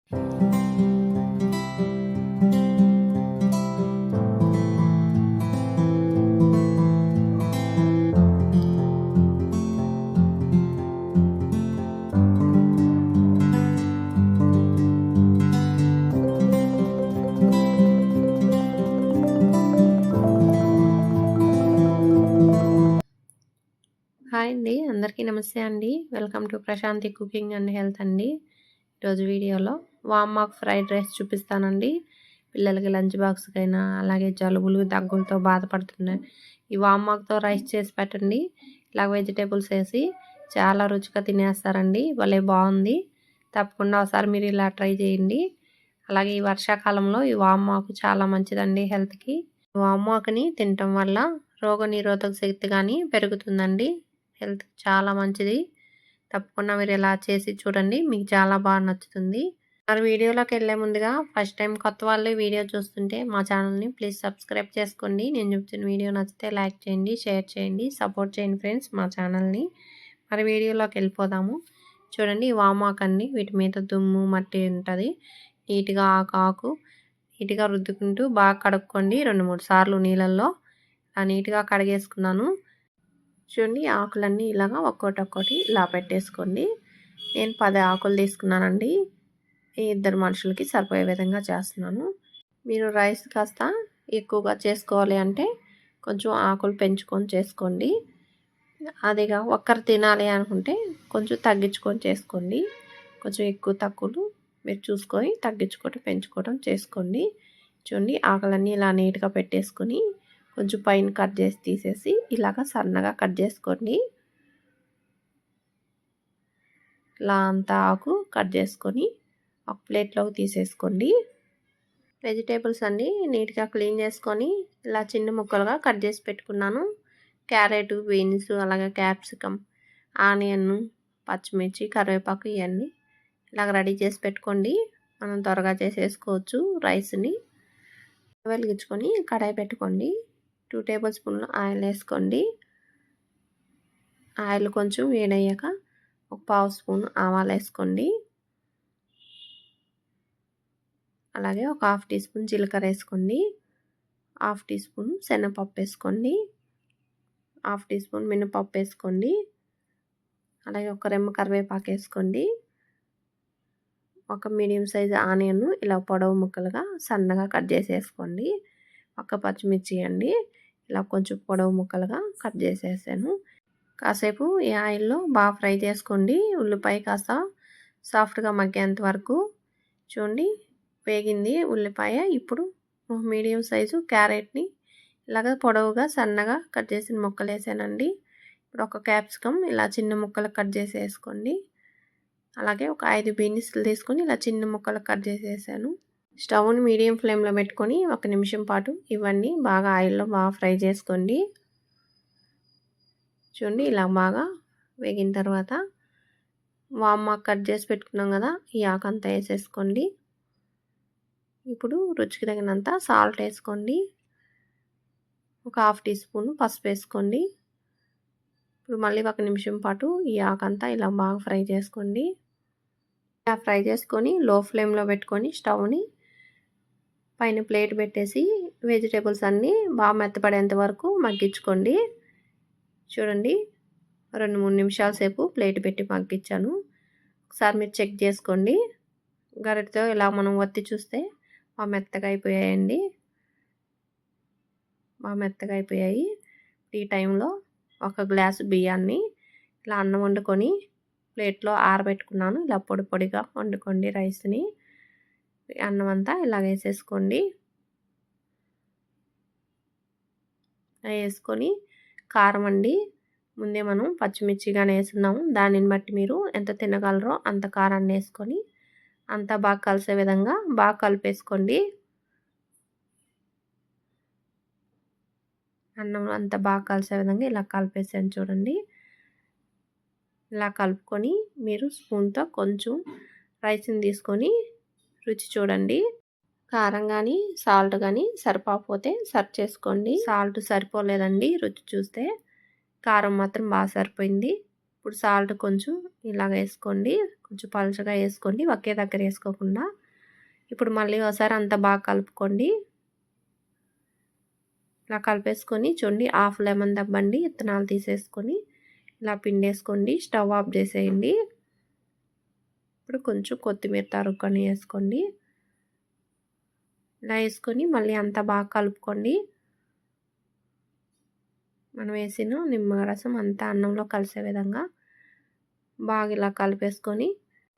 Hi అండి, అందరికీ నమస్తే అండి. Welcome to Prashanti cooking and health అండి. ఈరోజు వీడియోలో వామాక్ ఫ్రైడ్ రైస్ చూపిస్తానండి. పిల్లలకి లంచ్ బాక్స్కైనా, అలాగే జలుబులు దగ్గులతో బాధపడుతున్నాయి, ఈ వామాక్తో రైస్ చేసి పెట్టండి. ఇలా వెజిటేబుల్స్ వేసి చాలా రుచిగా తినేస్తారండి. భలే బాగుంది. తప్పకుండా ఒకసారి మీరు ఇలా ట్రై చేయండి. అలాగే ఈ వర్షాకాలంలో ఈ వామాకు చాలా మంచిదండి హెల్త్కి. వామాకుని తినటం వల్ల రోగనిరోధక శక్తి కానీ పెరుగుతుందండి. హెల్త్ చాలా మంచిది. తప్పకుండా మీరు ఇలా చేసి చూడండి, మీకు చాలా బాగా నచ్చుతుంది. మరి వీడియోలోకి వెళ్ళే ముందుగా ఫస్ట్ టైం కొత్త వాళ్ళు వీడియో చూస్తుంటే మా ఛానల్ని ప్లీజ్ సబ్స్క్రైబ్ చేసుకోండి. నేను చెప్తున్న వీడియో నచ్చితే లైక్ చేయండి, షేర్ చేయండి, సపోర్ట్ చేయండి ఫ్రెండ్స్ మా ఛానల్ని. మరి వీడియోలోకి వెళ్ళిపోదాము. చూడండి, ఈ వామాకు అండి, వీటి మీద దుమ్ము మట్టి ఉంటుంది. నీట్గా ఆకు నీట్గా రుద్దుకుంటూ బాగా కడుక్కోండి. 2-3 సార్లు నీళ్ళల్లో నీట్గా కడిగేసుకున్నాను. చూడండి, ఆకులన్నీ ఇలాగా ఒక్కొక్కటి ఇలా పెట్టేసుకోండి. నేను 10 ఆకులు తీసుకున్నానండి. ఈ 2 మనుషులకి సరిపోయే విధంగా చేస్తున్నాను. మీరు రైస్ కాస్త ఎక్కువగా చేసుకోవాలి అంటే కొంచెం ఆకులు పెంచుకొని చేసుకోండి. అదిగా ఒక్కరు తినాలి అనుకుంటే కొంచెం తగ్గించుకొని చేసుకోండి. కొంచెం ఎక్కువ తక్కువలు మీరు చూసుకొని తగ్గించుకోవటం పెంచుకోవడం చేసుకోండి. చూడండి, ఆకులన్నీ ఇలా నీట్గా పెట్టేసుకొని కొంచెం పైన కట్ చేసి తీసేసి ఇలాగ సన్నగా కట్ చేసుకోండి. ఇలా అంతా ఆకు కట్ చేసుకొని ఒక ప్లేట్లోకి తీసేసుకోండి. వెజిటేబుల్స్ అన్నీ నీట్గా క్లీన్ చేసుకొని ఇలా చిన్న ముక్కలుగా కట్ చేసి పెట్టుకున్నాను. క్యారెట్, బీన్స్, అలాగే క్యాప్సికమ్, ఆనియన్, పచ్చిమిర్చి, కరివేపాకు ఇవన్నీ ఇలాగ రెడీ చేసి పెట్టుకోండి. మనం త్వరగా చేసేసుకోవచ్చు. రైస్ని వెలిగించుకొని కడాయి పెట్టుకోండి. 2 టేబుల్ స్పూన్లు ఆయిల్ వేసుకోండి. ఆయిల్ కొంచెం వేడయ్యాక ఒక 1/2 స్పూన్ ఆవాలు వేసుకోండి. అలాగే ఒక 1/2 టీ స్పూన్ జీలకర్ర వేసుకోండి. 1/2 టీ స్పూన్ శనగపప్పు వేసుకోండి. 1/2 టీ స్పూన్ మినపప్పు వేసుకోండి. అలాగే ఒక రెమ్మ కరివేపాకు వేసుకోండి. ఒక మీడియం సైజ్ ఆనియన్ ఇలా పొడవు ముక్కలుగా సన్నగా కట్ చేసేసుకోండి. ఒక పచ్చిమిర్చి అండి, ఇలా కొంచెం పొడవు ముక్కలుగా కట్ చేసేసాను. కాసేపు ఈ ఆయిల్లో బాగా ఫ్రై చేసుకోండి. ఉల్లిపాయ కాస్త సాఫ్ట్గా మగ్గేంత వరకు. చూడండి, వేగింది ఉల్లిపాయ. ఇప్పుడు మీడియం సైజు క్యారెట్ని ఇలాగ పొడవుగా సన్నగా కట్ చేసిన ముక్కలు వేసానండి. ఇప్పుడు ఒక క్యాప్సికమ్ ఇలా చిన్న ముక్కలు కట్ చేసి వేసుకోండి. అలాగే ఒక 5 బీన్స్లు తీసుకొని ఇలా చిన్న ముక్కలు కట్ చేసేసాను. స్టవ్ని మీడియం ఫ్లేమ్లో పెట్టుకొని 1 నిమిషం పాటు ఇవన్నీ బాగా ఆయిల్లో బాగా ఫ్రై చేసుకోండి. చూడండి, ఇలా బాగా వేగిన తర్వాత వామాకు కట్ చేసి పెట్టుకున్నాం కదా, ఈ ఆకంతా వేసేసుకోండి. ఇప్పుడు రుచికి తగినంత సాల్ట్ వేసుకోండి. ఒక 1/2 టీ స్పూన్ పసుపు వేసుకోండి. ఇప్పుడు మళ్ళీ 1 నిమిషం పాటు ఈ ఆకంతా ఇలా బాగా ఫ్రై చేసుకోండి. ఇలా ఫ్రై చేసుకొని లో ఫ్లేమ్లో పెట్టుకొని స్టవ్ని పైన ప్లేట్ పెట్టేసి వెజిటేబుల్స్ అన్నీ బాగా మెత్తపడేంత వరకు మగ్గించుకోండి. చూడండి, 2-3 నిమిషాల సేపు ప్లేట్ పెట్టి మగ్గించాను. ఒకసారి మీరు చెక్ చేసుకోండి. గరిటతో ఇలా మనం ఒత్తి చూస్తే బాగా మెత్తగా అయిపోయాయండి. బాగా మెత్తగా అయిపోయాయి. ఈ టైంలో ఒక గ్లాసు బియ్యాన్ని ఇలా అన్నం వండుకొని ప్లేట్లో ఆరబెట్టుకున్నాను. ఇలా పొడి పొడిగా వండుకోండి రైస్ని. అన్నం అంతా ఇలా వేసేసుకోండి. వేసుకొని కారం అండి, ముందే మనం పచ్చిమిర్చిగానే వేసుకున్నాము. దానిని బట్టి మీరు ఎంత తినగలరో అంత కారాన్ని వేసుకొని అంతా బాగా కలిసే విధంగా బాగా కలిపేసుకోండి. అన్నం అంతా బాగా కలిసే విధంగా ఇలా కలిపేసాను. చూడండి, ఇలా కలుపుకొని మీరు స్పూన్తో కొంచెం రైస్ని తీసుకొని రుచి చూడండి. కారం కానీ సాల్ట్ కానీ సరిపోతే సర్వ్ చేసుకోండి. సాల్ట్ సరిపోలేదండి, రుచి చూస్తే. కారం మాత్రం బాగా సరిపోయింది. ఇప్పుడు సాల్ట్ కొంచెం ఇలాగ వేసుకోండి, కొంచెం పలుచగా వేసుకోండి, ఒకే దగ్గర వేసుకోకుండా. ఇప్పుడు మళ్ళీ ఒకసారి అంతా బాగా కలుపుకోండి. ఇలా కలిపేసుకొని చూడండి, హాఫ్ లెమన్ దబ్బండి, విత్తనాలు తీసేసుకొని ఇలా పిండేసుకోండి. స్టవ్ ఆఫ్ చేసేయండి. ఇప్పుడు కొంచెం కొత్తిమీర తరుక్కొని వేసుకోండి. ఇలా వేసుకొని మళ్ళీ అంతా బాగా కలుపుకోండి. మనం వేసిన నిమ్మరసం అంతా అన్నంలో కలిసే విధంగా బాగా ఇలా కలిపేసుకొని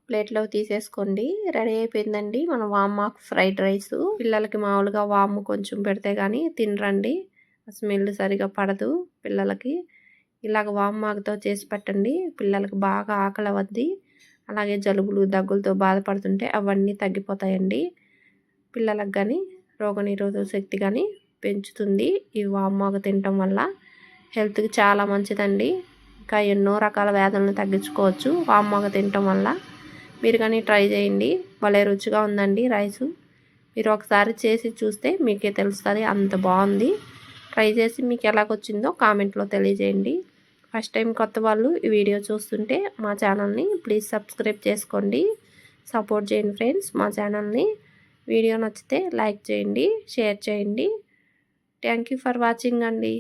ప్లేట్లో తీసేసుకోండి. రెడీ అయిపోయిందండి మన వామాకు ఫ్రైడ్ రైస్. పిల్లలకి మామూలుగా వాము కొంచెం పెడితే కానీ తినరండి, స్మెల్ సరిగా పడదు పిల్లలకి. ఇలాగ వామాకుతో చేసి పెట్టండి, పిల్లలకి బాగా ఆకలి అవద్ది. అలాగే జలుబులు దగ్గులతో బాధపడుతుంటే అవన్నీ తగ్గిపోతాయండి. పిల్లలకు కానీ రోగనిరోధక శక్తి కానీ పెంచుతుంది ఈ వామాకు తినటం వల్ల. హెల్త్కి చాలా మంచిదండి. ఇంకా ఎన్నో రకాల వ్యాధులను తగ్గించుకోవచ్చు వామాకు తినటం వల్ల. మీరు కానీ ట్రై చేయండి, భలే రుచిగా ఉందండి రైసు. మీరు ఒకసారి చేసి చూస్తే మీకే తెలుస్తుంది, అంత బాగుంది. ట్రై చేసి మీకు ఎలాగొచ్చిందో కామెంట్లో తెలియజేయండి. ఫస్ట్ టైం కొత్త వాళ్ళు ఈ వీడియో చూస్తుంటే మా ఛానల్ని ప్లీజ్ సబ్స్క్రైబ్ చేసుకోండి, సపోర్ట్ చేయండి ఫ్రెండ్స్ మా ఛానల్ని. వీడియో నచ్చితే లైక్ చేయండి, షేర్ చేయండి. థ్యాంక్ యూ ఫర్ వాచింగ్ అండి.